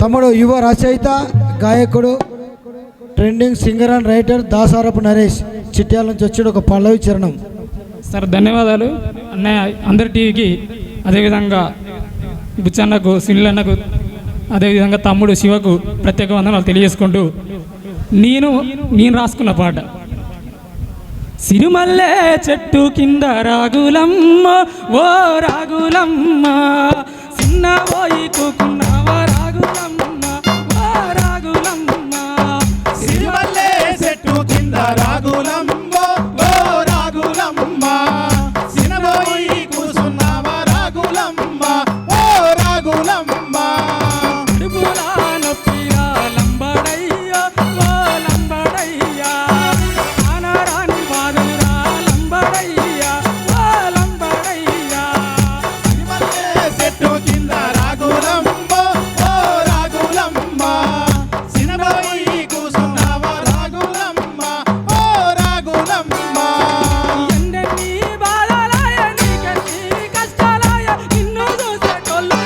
తమ్ముడు యువ రచయిత, గాయకుడు, trending singer and writer Dasarapu Naresh Chityala నుంచి వచ్చాడు. ఒక పల్లవి చరణం. సార్ ధన్యవాదాలు అన్నయ్య, అందరి టీవీకి, అదేవిధంగా బుచ్చన్నకు, సునీలన్నకు, అదేవిధంగా తమ్ముడు శివకు ప్రత్యేక వందనాలు తెలియజేసుకుంటూ నేను రాసుకున్న పాట. సిరిమల్లె చెట్టు కింద రాగులమ్మ, ఓ రాగులమ్మ, చిన్న పోయి కూకున్నావా రాగులమ్మ, ఓ రాగులమ్మ. సిరిమల్లె చెట్టు కింద రాగులమ్మ, ఓ రాగులమ్మ, సినబోయి కూసున్నావా రాగులమ్మ, ఓ రాగులమ్మ. అడుగులా నొప్పిరా లంబడయ్యా, ఓ లంబడయ్యా, ఆనారాని బాధలురా లంబడయ్యా, ఓ లంబడయ్యా. సిరిమల్లె చెట్టు కింద రాగులమ్మ, ఓ రాగులమ్మ, సినబోయి కూసున్నావా రాగులమ్మ, ఓ రాగులమ్మ. ఎన్నెన్ని బాధలాయ నీకెన్ని కష్టాలాయ, నిన్ను చూసేటోళ్ళు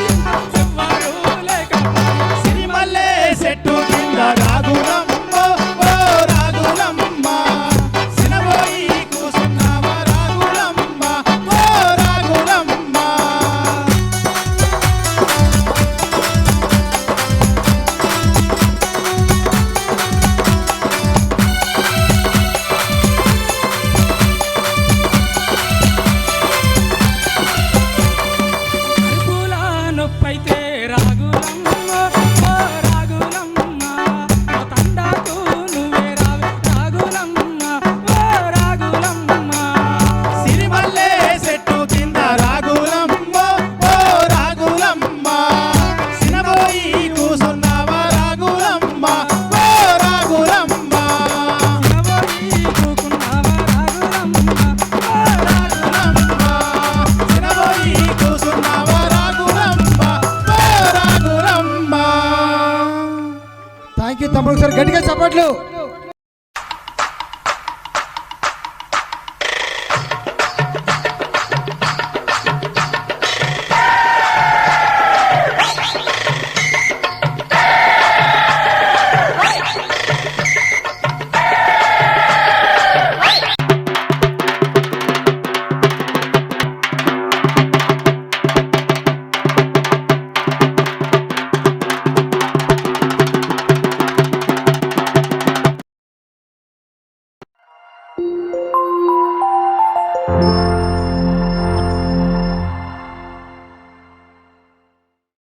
ఎవ్వరూ లేకపోయే. సిరిమల్లె చెట్టు కింద రాగులమ్మ, ఓ రాగులమ్మ, సినబోయి కూసున్నావా రాగులమ్మ, ఓ రాగులమ్మ. కడుపులా నొప్పైతే రాగులమ్మ, ఓ రాగులమ్మ, ఓ తండాకు నువ్వే రావే రాగులమ్మ, ఓ రాగులమ్మ. సిరిమల్లె చెట్టు కింద రాగులమ్మ, ఓ రాగులమ్మ, సినబోయి కూసున్నావా రాగులమ్మ, ఓ రాగులమ్మ. సినబోయి కూకున్నావా రాగులమ్మ, ఓ రాగులమ్మ, సినబోయి కూసున్నావా రాగులమ్మ, ఓ రాగులమ్మ. థ్యాంక్ యూ తమ్ముడు. సార్ గట్టిగా చప్పట్లు.